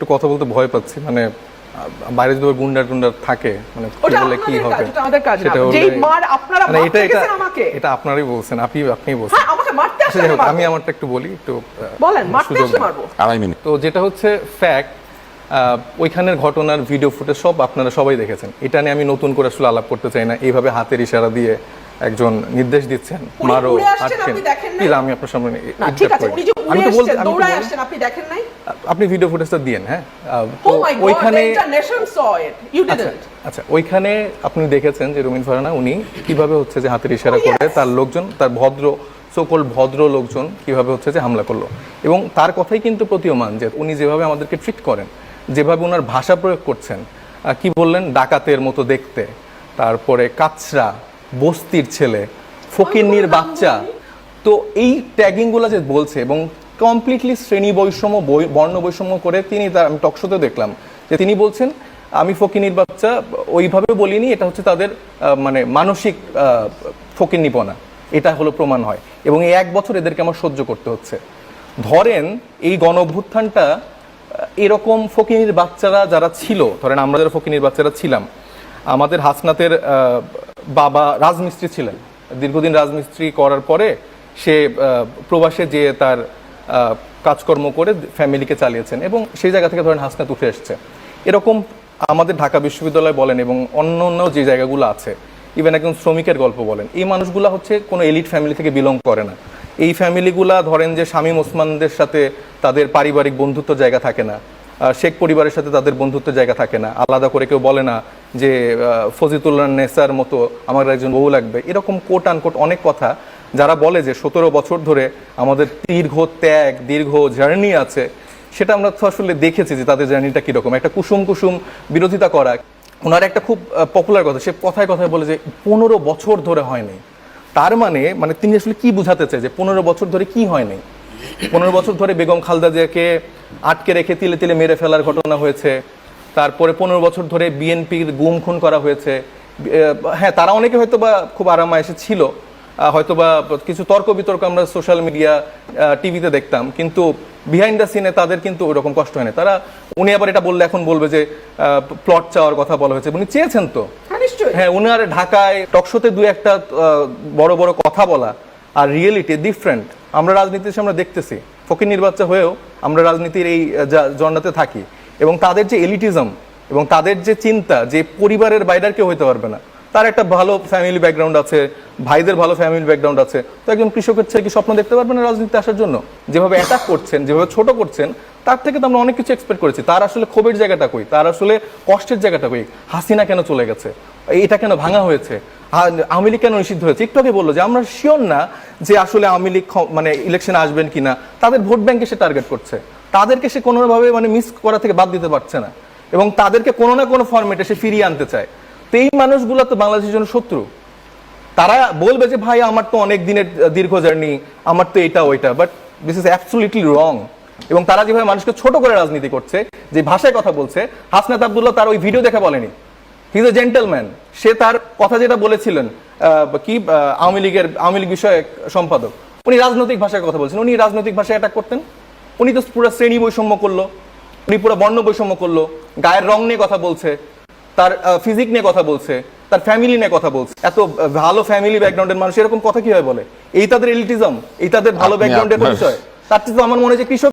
একটু কথা বলতে ভয় পাচ্ছি, মানে বাইরে যদি গুন্ডা টুন্ডা থাকে, মানে বলে কি হবে সেটা এটা আপনারাই বলছেন, আপনি বলছেন। আমি আমারটা একটু বলি, একটু বলেন। আড়াই মিনিট। তো যেটা হচ্ছে ফ্যাক্ট, ওইখানের ঘটনার ভিডিও ফুটেজ সব আপনারা সবাই দেখেছেন। এটা নিয়ে আমি নতুন করে আসলে আলাপ করতে চাই না। এইভাবে হাতের ইশারা দিয়ে একজন নির্দেশ দিচ্ছেন, মারো, আটকেন, প্লিজ আমি আপনার সামনে আমি তো বলতে, আপনি ভিডিও ফুটেজটা দিয়েন। হ্যাঁ, ওইখানে আচ্ছা, ওইখানে আপনি দেখেছেন যে রুমিন ফারহানা উনি কিভাবে হচ্ছে যে হাতের ইশারা করে তার লোকজন, তার ভদ্র লোকজন কিভাবে হচ্ছে যে হামলা করলো। এবং তার কথাই কিন্তু প্রতীয়মান যে উনি যেভাবে আমাদেরকে ট্রিট করেন, যেভাবে ওনার ভাষা প্রয়োগ করছেন, কি বললেন, ডাকাতের মতো দেখতে, তারপরে কাচরা, বস্তির ছেলে, ফকিন্নির বাচ্চা। তো এই ট্যাগিংগুলো যে বলছে এবং কমপ্লিটলি শ্রেণী বৈষম্য, বর্ণ বৈষম্য করে তিনি, তার আমি টকশোতে দেখলাম যে তিনি বলছেন আমি ফকিন্নির বাচ্চা ওইভাবে বলিনি, এটা হচ্ছে তাদের মানে মানসিক ফকিন্নিপনা, এটা হলো প্রমাণ হয়। এবং এই 1 বছর এদেরকে আমার সহ্য করতে হচ্ছে। ধরেন এই গণ অভ্যুত্থানটা এরকম ফকিন্নির বাচ্চারা যারা ছিল, ধরেন আমরা যারা ফকিন্নির বাচ্চারা ছিলাম, আমাদের হাসনাতের বাবা রাজমিস্ত্রি ছিলেন, দীর্ঘদিন রাজমিস্ত্রি করার পরে সে প্রবাসে যেয়ে তার কাজকর্ম করে ফ্যামিলিকে চালিয়েছেন এবং সেই জায়গা থেকে ধরেন হাসনাত উঠে এসছে। এরকম আমাদের ঢাকা বিশ্ববিদ্যালয় বলেন এবং অন্য অন্য যে জায়গাগুলো আছে, ইভেন একজন শ্রমিকের গল্প বলেন, এই মানুষগুলা হচ্ছে কোনো এলিট ফ্যামিলি থেকে বিলং করে না। এই ফ্যামিলিগুলা ধরেন যে শামীম ওসমানদের সাথে তাদের পারিবারিক বন্ধুত্ব জায়গা থাকে না, শেখ পরিবারের সাথে তাদের বন্ধুত্বের জায়গা থাকে না, আলাদা করে কেউ বলে না যে ফজিতুল্লাহ নেসার মতো আমার একজন বউ লাগবে, এরকম কোট আনকোট অনেক কথা যারা বলে যে 17 বছর ধরে আমাদের দীর্ঘ ত্যাগ, দীর্ঘ জার্নি আছে, সেটা আমরা তো আসলে দেখেছি যে তাদের জার্নিটা কীরকম। একটা কুসুম বিরোধিতা করা, ওনার একটা খুব পপুলার কথা, সে কথায় কথায় বলে যে 15 বছর ধরে হয়নি। তার মানে তিনি আসলে কি বুঝাতে চায় যে 15 বছর ধরে কি হয়নি? 15 বছর ধরে বেগম খালেদা জিয়াকে আটকে রেখে তিলে তিলে মেরে ফেলার ঘটনা হয়েছে, তারপরে 15 বছর ধরে বিএনপির গুম খুন করা হয়েছে। হ্যাঁ, তারা অনেকে হয়তো বা খুব আরামায়েশে ছিল, হয়তো বা কিছু তর্ক বিতর্ক আমরা সোশ্যাল মিডিয়া, টিভিতে দেখতাম, কিন্তু বিহাইন্ড দ্য সিনে তাদের কিন্তু ওই রকম কষ্ট হয় না। তারা, উনি আবার এটা বললে এখন বলবে যে প্লট চাওয়ার কথা বলা হয়েছে, উনি চেয়েছেন তো। হ্যাঁ, উনার ঢাকায় টকশোতে 2-1টা বড় বড় কথা বলা আর রিয়েলিটি ডিফারেন্ট। আমরা রাজনীতির আমরা দেখতেছি, ফকিন্নির বাচ্চা হয়েও আমরা রাজনীতির এই জন্নাতে থাকি এবং তাদের যে এলিটিজম এবং তাদের যে চিন্তা যে পরিবারের বাইরে কেউ হইতে পারবে না, তার একটা ভালো ফ্যামিলি ব্যাকগ্রাউন্ড আছে, ভাইদের ভালো ফ্যামিলি ব্যাকগ্রাউন্ড আছে, তো একজন কৃষকের ছেলে কি স্বপ্ন দেখতে পারবে না রাজনীতিতে আসার জন্য? যেভাবে অ্যাটাক করছেন, যেভাবে ছোট করছেন, তার থেকে তো আমরা অনেক কিছু এক্সপেক্ট করেছি। তার আসলে ক্ষোভের জায়গাটা কই, তার আসলে কষ্টের জায়গাটা কই? হাসিনা কেন চলে গেছে, এটা কেন ভাঙা হয়েছে, আওয়ামী লীগ কেন নিষিদ্ধ হয়েছে? একটু আগে বললো যে আমরা শিওর না যে আসলে আওয়ামী লীগ মানে ইলেকশনে আসবেন কিনা, তাদের ভোট ব্যাংকে সে টার্গেট করছে, তাদেরকে সে কোনোভাবে মানে মিস করা থেকে বাদ দিতে পারছে না এবং তাদেরকে কোনো না কোনো ফরম্যাটে সে ফিরিয়ে আনতে চায়। তো এই মানুষগুলো তো বাংলাদেশের জন্য শত্রু। তারা বলবে যে ভাই আমার তো অনেক দিনের দীর্ঘ জার্নি, আমার তো এটা ওইটা, বাট দিস ইজ অ্যাবসলিউটলি রং। এবং তারা যেভাবে মানুষকে ছোট করে রাজনীতি করছে, যে ভাষায় কথা বলছে, হাসনাত আব্দুল্লাহ তার ওই ভিডিও দেখে বলেনি, হি ইজ এ জেন্টলম্যান। সে তার কথা যেটা বলেছিলেন কি আওয়ামী লীগ বিষয়ক সম্পাদক, উনি রাজনৈতিক ভাষায় কথা বলছেন, উনি রাজনৈতিক ভাষায় অ্যাটাক করতেন? উনি তো পুরো শ্রেণী বৈষম্য করলো, উনি পুরো বর্ণ বৈষম্য করলো, গায়ের রং নিয়ে কথা বলছে, তার ফিজিক নিয়ে কথা বলছে, তার ফ্যামিলি নিয়ে কথা বলছে। এত ভালো ফ্যামিলি ব্যাকগ্রাউন্ডের মানুষ এরকম কথা কিভাবে বলে? এই তাদের এলিটিজম, এই তাদের ভালো ব্যাকগ্রাউন্ডের পরিচয়। তার চেয়ে আমার মনে হয় যে কৃষক